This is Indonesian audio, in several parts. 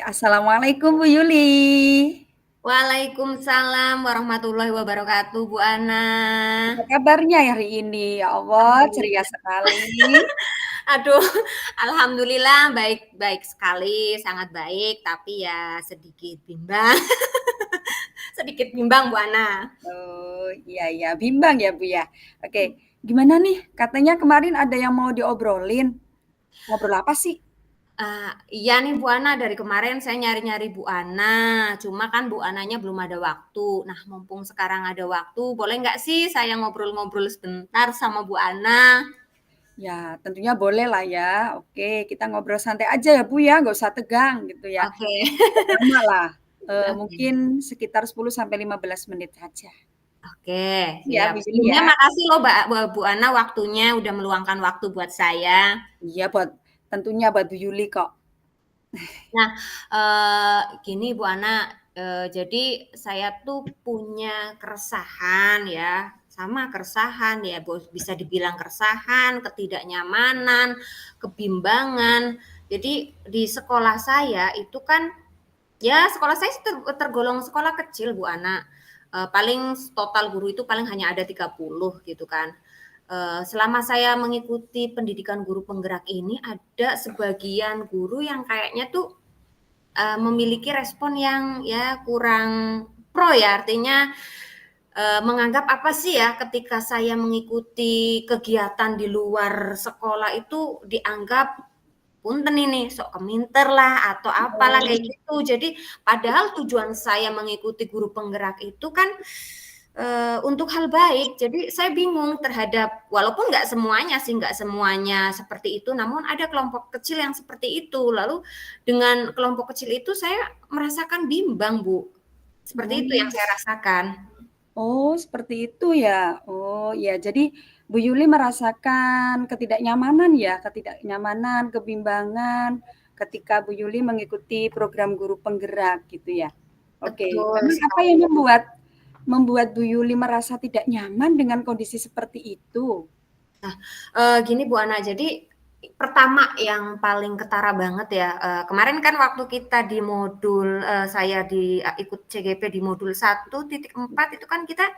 Assalamualaikum Bu Yuli. Waalaikumsalam warahmatullahi wabarakatuh, Bu Ana. Apa kabarnya hari ini? Ya Allah, ceria Alhamdulillah. sekali. Aduh, alhamdulillah baik-baik sekali, sangat baik, tapi ya sedikit bimbang. Sedikit bimbang, Bu Ana. Oh, iya iya, bimbang ya Bu ya. Oke, gimana nih? Katanya kemarin ada yang mau diobrolin. Ngobrol apa sih? Iya nih Bu Ana, dari kemarin saya nyari-nyari Bu Ana, cuma kan Bu Ananya belum ada waktu. Nah, mumpung sekarang ada waktu, boleh nggak sih saya ngobrol-ngobrol sebentar sama Bu Ana? Ya, tentunya boleh lah ya. Oke, kita ngobrol santai aja ya Bu ya, nggak usah tegang gitu ya. Oke. Nggak lama lah. Oke. Mungkin sekitar 10 sampai 15 menit saja. Oke, Ya, siap. Bu Yuli Sebelumnya ya. makasih loh Bu Ana waktunya udah meluangkan waktu buat saya. Iya, tentunya buat Bu Yuli kok. Nah, gini Bu Ana, jadi saya tuh punya keresahan ya, sama keresahan ya, bisa dibilang keresahan, ketidaknyamanan, kebimbangan. Jadi di sekolah saya itu kan, ya sekolah saya tergolong sekolah kecil Bu Ana. Paling total guru itu paling hanya ada 30 gitu kan. Selama saya mengikuti pendidikan guru penggerak ini, ada sebagian guru yang kayaknya tuh memiliki respon yang ya kurang pro ya, artinya menganggap apa sih ya ketika saya mengikuti kegiatan di luar sekolah itu dianggap punten ini sok keminter lah atau apalah kayak Oh, gitu. Jadi padahal tujuan saya mengikuti guru penggerak itu kan untuk hal baik. Jadi saya bingung terhadap walaupun nggak semuanya sih, nggak semuanya seperti itu, namun ada kelompok kecil yang seperti itu. Lalu dengan kelompok kecil itu saya merasakan bimbang, Bu. Seperti itu yang oh. saya rasakan. Oh, seperti itu ya. Oh, ya. Jadi Bu Yuli merasakan ketidaknyamanan, kebimbangan ketika Bu Yuli mengikuti program guru penggerak gitu ya. Oke, Betul memang apa yang sekali. membuat Bu Yuli merasa tidak nyaman dengan kondisi seperti itu? Gini Bu Ana, jadi pertama yang paling ketara banget ya, kemarin kan waktu kita di modul, saya ikut CGP di modul 1.4 itu kan kita,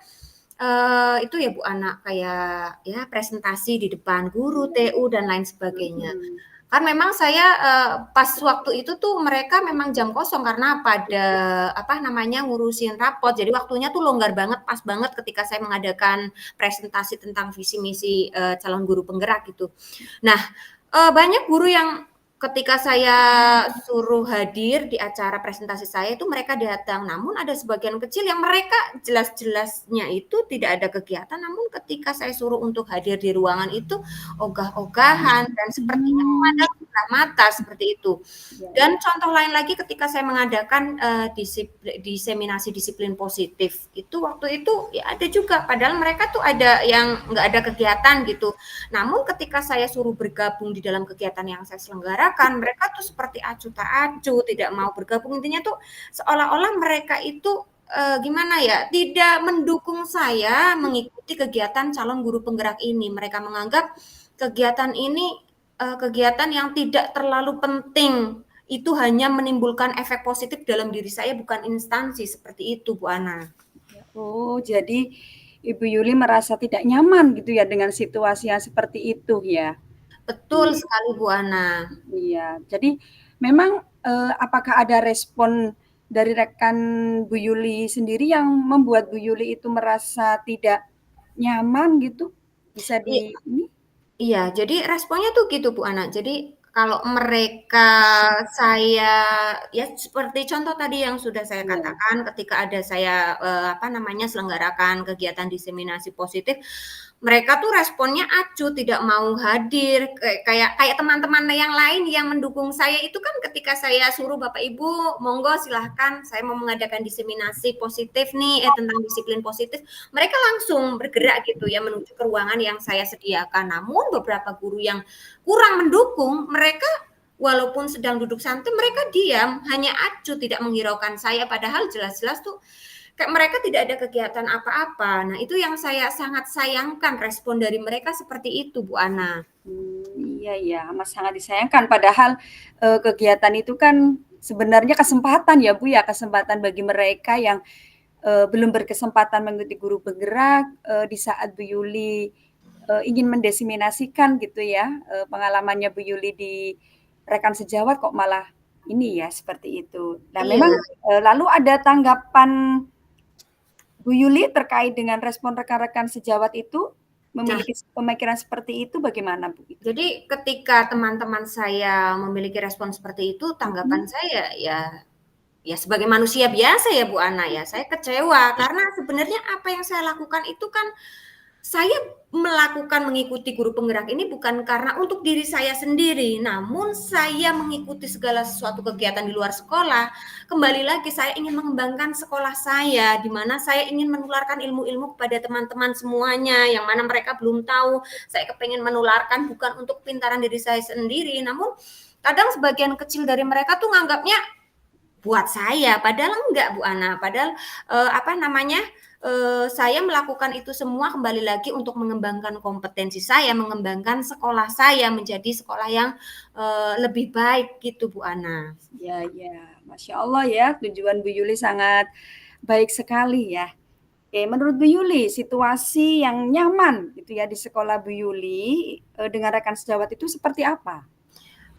itu ya Bu Ana, kayak ya presentasi di depan guru, TU, dan lain sebagainya. Mhm. Kan memang saya, pas waktu itu tuh mereka memang jam kosong karena pada, apa namanya, ngurusin rapot, jadi waktunya tuh longgar banget, pas banget ketika saya mengadakan presentasi tentang visi misi, calon guru penggerak gitu. Nah, banyak guru yang ketika saya suruh hadir di acara presentasi saya itu mereka datang, namun ada sebagian kecil yang mereka jelas-jelasnya itu tidak ada kegiatan, namun ketika saya suruh untuk hadir di ruangan itu ogah-ogahan dan sepertinya Hmm, memandang sebelah mata seperti itu. ya, ya. Dan contoh lain lagi ketika saya mengadakan diseminasi disiplin positif, itu waktu itu ya ada juga, padahal mereka tuh ada yang nggak ada kegiatan gitu. Namun ketika saya suruh bergabung di dalam kegiatan yang saya selenggarakan, mereka tuh seperti acuh tak acuh, tidak mau bergabung. Intinya tuh seolah-olah mereka itu gimana ya, tidak mendukung saya mengikuti kegiatan calon guru penggerak ini. Mereka menganggap kegiatan ini kegiatan yang tidak terlalu penting, itu hanya menimbulkan efek positif dalam diri saya, bukan instansi, seperti itu Bu Ana. Oh, jadi Ibu Yuli merasa tidak nyaman gitu ya dengan situasi yang seperti itu ya. Betul sekali Bu Ana. Iya, jadi memang, apakah ada respon dari rekan Bu Yuli sendiri yang membuat Bu Yuli itu merasa tidak nyaman gitu? Bisa ini? Iya, jadi responnya tuh gitu Bu Ana. Jadi kalau mereka saya ya seperti contoh tadi yang sudah saya Iya. katakan ketika ada saya apa namanya selenggarakan kegiatan diseminasi positif, mereka tuh responnya acuh, tidak mau hadir, kayak teman-teman yang lain yang mendukung saya itu kan ketika saya suruh Bapak Ibu, monggo silahkan saya mau mengadakan diseminasi positif nih, tentang disiplin positif, mereka langsung bergerak gitu ya menuju ke ruangan yang saya sediakan. Namun beberapa guru yang kurang mendukung, mereka walaupun sedang duduk santai, mereka diam, hanya acuh, tidak menghiraukan saya, padahal jelas-jelas tuh kayak mereka tidak ada kegiatan apa-apa. Nah, itu yang saya sangat sayangkan respon dari mereka seperti itu, Bu Ana. Iya iya, amat sangat disayangkan padahal, kegiatan itu kan sebenarnya kesempatan ya Bu ya, kesempatan bagi mereka yang belum berkesempatan mengikuti guru bergerak di saat Bu Yuli ingin mendesiminasikan gitu ya pengalamannya Bu Yuli di rekan sejawat kok malah ini ya seperti itu. Nah Iya. memang lalu ada tanggapan Bu Yuli terkait dengan respon rekan-rekan sejawat itu Nah, memiliki pemikiran seperti itu bagaimana Bu? jadi ketika teman-teman saya memiliki respon seperti itu, tanggapan Mhm. saya ya sebagai manusia biasa ya Bu Ana ya, saya kecewa karena sebenarnya apa yang saya lakukan itu kan saya melakukan mengikuti guru penggerak ini bukan karena untuk diri saya sendiri, namun saya mengikuti segala sesuatu kegiatan di luar sekolah. Kembali lagi saya ingin mengembangkan sekolah saya, di mana saya ingin menularkan ilmu-ilmu kepada teman-teman semuanya, yang mana mereka belum tahu. Saya kepengen menularkan bukan untuk pintaran diri saya sendiri, namun kadang sebagian kecil dari mereka tuh nganggapnya buat saya, padahal enggak Bu Ana, padahal saya melakukan itu semua kembali lagi untuk mengembangkan kompetensi saya, mengembangkan sekolah saya menjadi sekolah yang lebih baik gitu Bu Ana. Ya, ya, Masya Allah ya, tujuan Bu Yuli sangat baik sekali ya. Oke, menurut Bu Yuli, situasi yang nyaman gitu ya di sekolah Bu Yuli dengan rekan sejawat itu seperti apa?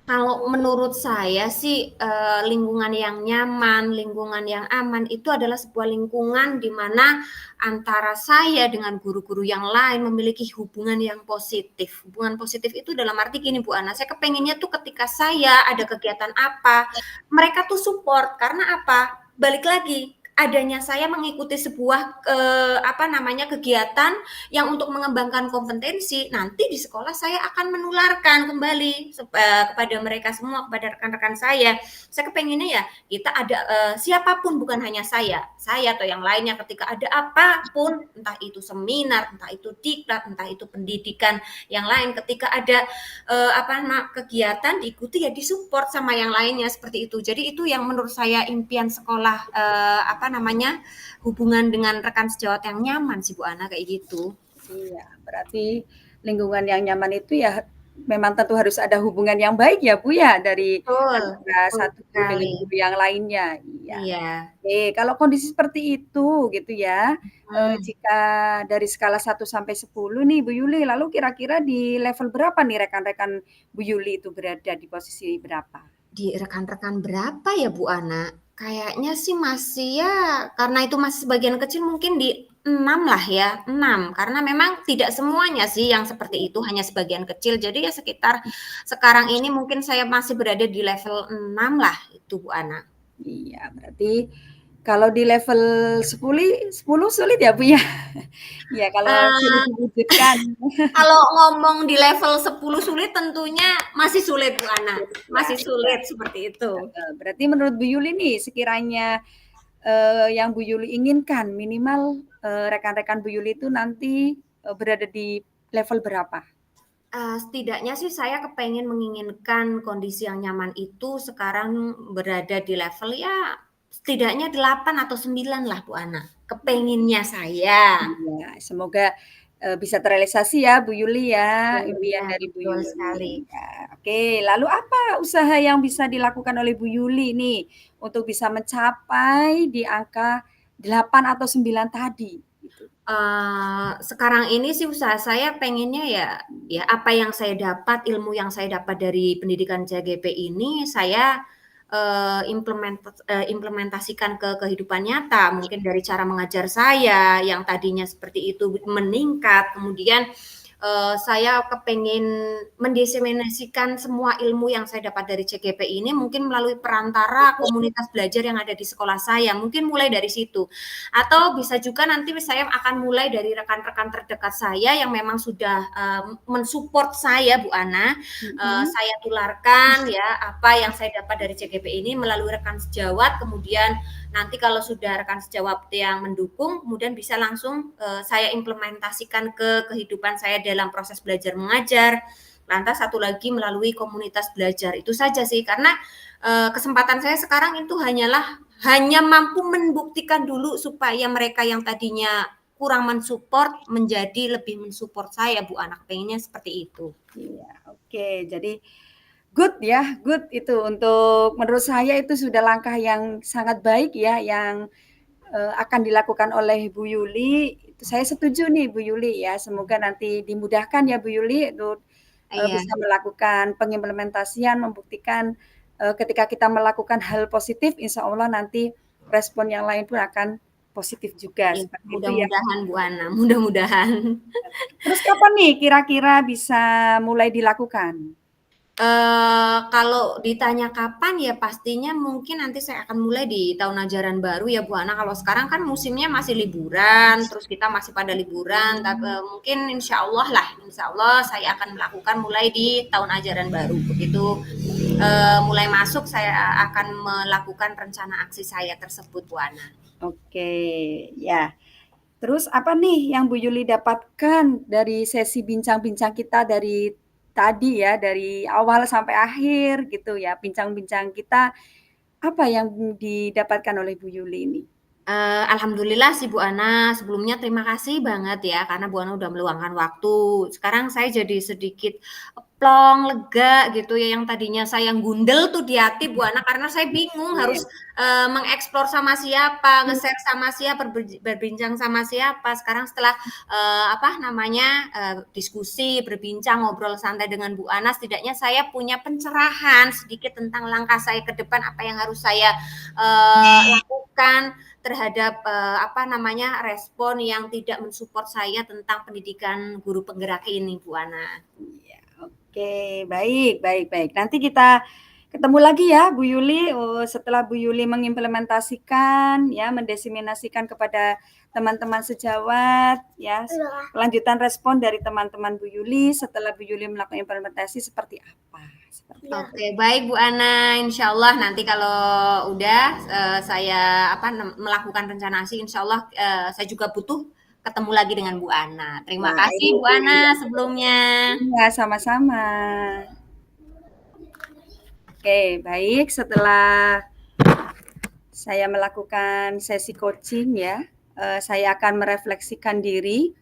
Kalau menurut saya sih, lingkungan yang nyaman, lingkungan yang aman itu adalah sebuah lingkungan di mana antara saya dengan guru-guru yang lain memiliki hubungan yang positif. Hubungan positif itu dalam arti gini Bu Ana, saya kepengennya tuh ketika saya ada kegiatan apa, mereka tuh support. Karena apa? Balik lagi, adanya saya mengikuti sebuah, kegiatan yang untuk mengembangkan kompetensi, nanti di sekolah saya akan menularkan kembali kepada mereka semua, kepada rekan-rekan saya. Saya kepengennya ya kita ada siapapun bukan hanya saya atau yang lainnya ketika ada apapun, entah itu seminar, entah itu diklat, entah itu pendidikan yang lain, ketika ada kegiatan diikuti ya disupport sama yang lainnya seperti itu. Jadi itu yang menurut saya impian sekolah hubungan dengan rekan sejawat yang nyaman sih Bu Ana kayak gitu. Iya, berarti lingkungan yang nyaman itu ya memang tentu harus ada hubungan yang baik ya Bu ya dari Betul, antara betul satu guru dengan sekali. guru yang lainnya. Iya. Iya. Oke, kalau kondisi seperti itu gitu ya, Hmm. jika dari skala 1 sampai 10 nih Bu Yuli, lalu kira-kira di level berapa nih rekan-rekan Bu Yuli itu berada di posisi berapa? Di rekan-rekan berapa ya Bu Ana? Kayaknya sih masih ya, karena itu masih sebagian kecil mungkin di 6 lah ya, 6. Karena memang tidak semuanya sih yang seperti itu, hanya sebagian kecil. Jadi ya sekitar sekarang ini mungkin saya masih berada di level 6 lah itu Bu Ana. Iya, berarti kalau di level 10 sulit ya Bu ya? Iya, kalau sulit Eee, diwujudkan. Kalau ngomong di level 10 sulit tentunya masih sulit Bu Ana, Ya, masih iya. sulit seperti itu. Berarti menurut Bu Yuli nih sekiranya yang Bu Yuli inginkan minimal rekan-rekan Bu Yuli itu nanti berada di level berapa? Setidaknya sih saya kepengen menginginkan kondisi yang nyaman itu sekarang berada di level ya setidaknya 8 atau 9 lah Bu Ana, kepenginnya saya. Iya, semoga bisa terrealisasi ya Bu Yuli ya, impian Iya, dari Bu betul Yuli. sekali. Ya, oke, lalu apa usaha yang bisa dilakukan oleh Bu Yuli nih untuk bisa mencapai di angka 8 atau 9 tadi? Gitu. Sekarang ini sih usaha saya pengennya ya apa yang saya dapat, ilmu yang saya dapat dari pendidikan CGP ini saya, implementasikan ke kehidupan nyata. Mungkin dari cara mengajar saya yang tadinya seperti itu meningkat, kemudian, saya kepengen mendiseminasikan semua ilmu yang saya dapat dari CGP ini mungkin melalui perantara komunitas belajar yang ada di sekolah saya, mungkin mulai dari situ. Atau bisa juga nanti saya akan mulai dari rekan-rekan terdekat saya yang memang sudah mensupport saya Bu Ana, Mhm. saya tularkan ya apa yang saya dapat dari CGP ini melalui rekan sejawat, kemudian nanti kalau sudah rekan sejawat yang mendukung, kemudian bisa langsung saya implementasikan ke kehidupan saya dalam proses belajar mengajar. Lantas satu lagi melalui komunitas belajar. Itu saja sih, karena kesempatan saya sekarang itu hanya mampu membuktikan dulu supaya mereka yang tadinya kurang mensupport menjadi lebih mensupport saya Bu Anak pengennya seperti itu. Iya, oke. Jadi good ya, good itu untuk menurut saya itu sudah langkah yang sangat baik ya yang akan dilakukan oleh Bu Yuli. Saya setuju nih Bu Yuli ya. Semoga nanti dimudahkan ya Bu Yuli untuk Iya. bisa melakukan pengimplementasian, membuktikan ketika kita melakukan hal positif, insya Allah nanti respon yang lain pun akan positif juga Iya, seperti itu ya. mudah-mudahan Bu Ana, mudah-mudahan. Terus kapan nih kira-kira bisa mulai dilakukan? Kalau ditanya kapan ya pastinya mungkin nanti saya akan mulai di tahun ajaran baru ya Bu Ana. Kalau sekarang kan musimnya masih liburan, terus kita masih pada liburan, tapi mungkin insya Allah saya akan melakukan mulai di tahun ajaran baru. Begitu mulai masuk saya akan melakukan rencana aksi saya tersebut Bu Ana. Oke, ya. Terus apa nih yang Bu Yuli dapatkan dari sesi bincang-bincang kita dari tadi ya, dari awal sampai akhir gitu ya, bincang-bincang kita, apa yang didapatkan oleh Bu Yuli ini? Alhamdulillah sih Bu Ana, sebelumnya terima kasih banget ya karena Bu Ana udah meluangkan waktu. Sekarang saya jadi sedikit plong, lega gitu ya, yang tadinya saya gundel tuh di hati Bu Ana karena saya bingung Iya. harus, mengeksplor sama siapa, nge-share sama siapa, berbincang sama siapa. Sekarang setelah, diskusi, berbincang, ngobrol santai dengan Bu Ana, setidaknya saya punya pencerahan sedikit tentang langkah saya ke depan, apa yang harus saya, lakukan terhadap respon yang tidak mensupport saya tentang pendidikan guru penggerak ini, Bu Ana. Iya, oke, baik, baik, baik. Nanti kita ketemu lagi ya, Bu Yuli. Setelah Bu Yuli mengimplementasikan, ya, mendiseminasikan kepada teman-teman sejawat, ya, kelanjutan respon dari teman-teman Bu Yuli setelah Bu Yuli melakukan implementasi seperti apa? Seperti itu. Oke, baik Bu Ana. Insya Allah nanti kalau udah saya melakukan rencana aksi, insya Allah saya juga butuh ketemu lagi dengan Bu Ana. Terima kasih Bu Baik, Ana sebelumnya. iya, sama-sama. Oke, baik. Setelah saya melakukan sesi coaching ya, saya akan merefleksikan diri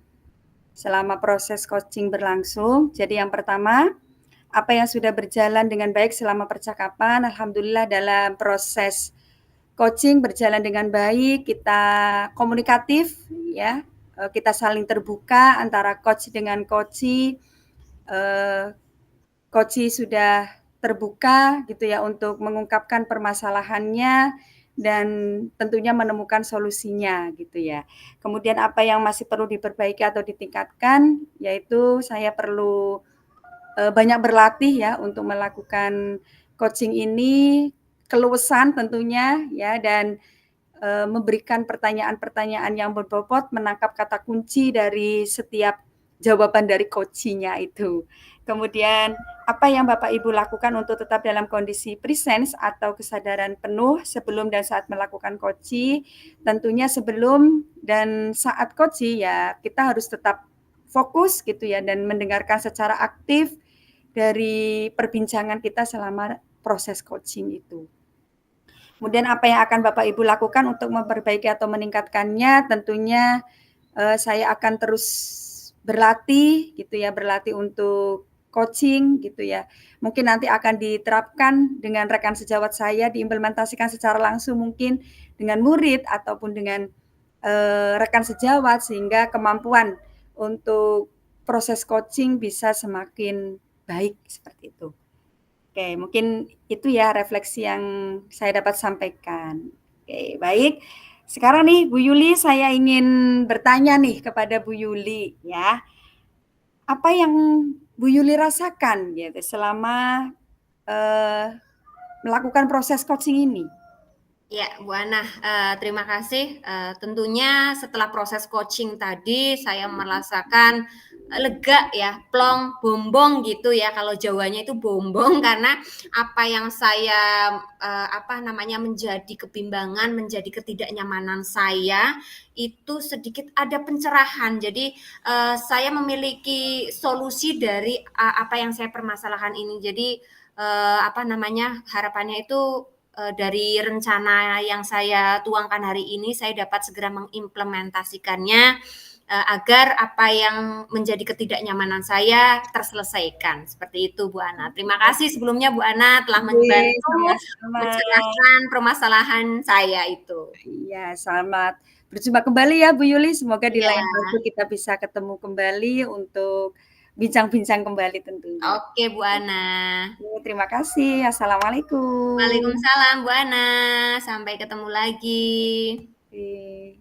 selama proses coaching berlangsung. Jadi yang pertama, apa yang sudah berjalan dengan baik selama percakapan, alhamdulillah dalam proses coaching berjalan dengan baik, kita komunikatif ya, kita saling terbuka antara coach dengan coachee, coachee sudah terbuka gitu ya untuk mengungkapkan permasalahannya dan tentunya menemukan solusinya gitu ya. Kemudian apa yang masih perlu diperbaiki atau ditingkatkan, yaitu saya perlu banyak berlatih ya untuk melakukan coaching ini, keluasan tentunya ya, dan memberikan pertanyaan-pertanyaan yang berbobot, menangkap kata kunci dari setiap jawaban dari coachee-nya itu. Kemudian apa yang Bapak Ibu lakukan untuk tetap dalam kondisi presence atau kesadaran penuh sebelum dan saat melakukan coaching? Tentunya sebelum dan saat coaching ya kita harus tetap fokus gitu ya dan mendengarkan secara aktif dari perbincangan kita selama proses coaching itu. Kemudian apa yang akan Bapak Ibu lakukan untuk memperbaiki atau meningkatkannya? Tentunya saya akan terus berlatih gitu ya, berlatih untuk coaching gitu ya. Mungkin nanti akan diterapkan dengan rekan sejawat saya, diimplementasikan secara langsung mungkin dengan murid ataupun dengan rekan sejawat sehingga kemampuan untuk proses coaching bisa semakin baik seperti itu. Oke, mungkin itu ya refleksi yang saya dapat sampaikan. Oke, baik. Sekarang nih Bu Yuli saya ingin bertanya nih kepada Bu Yuli ya. Apa yang Bu Yuli rasakan gitu selama melakukan proses coaching ini? Ya, Bu Ana, terima kasih. Tentunya setelah proses coaching tadi saya merasakan lega ya, plong, bombong gitu ya. Kalau Jawanya itu bombong karena apa yang saya menjadi kebimbangan, menjadi ketidaknyamanan saya itu sedikit ada pencerahan. Jadi saya memiliki solusi dari apa yang saya permasalahan ini. Jadi harapannya itu dari rencana yang saya tuangkan hari ini saya dapat segera mengimplementasikannya agar apa yang menjadi ketidaknyamanan saya terselesaikan. Seperti itu Bu Ana. Terima kasih sebelumnya Bu Ana telah Oke, membantu sama-sama. mencerahkan permasalahan saya itu. Iya, selamat berjumpa kembali ya Bu Yuli. Semoga di Iya. lain waktu kita bisa ketemu kembali untuk bincang-bincang kembali tentunya. Oke Bu Ana. Oke, terima kasih. Assalamualaikum. Waalaikumsalam Bu Ana. Sampai ketemu lagi. Oke.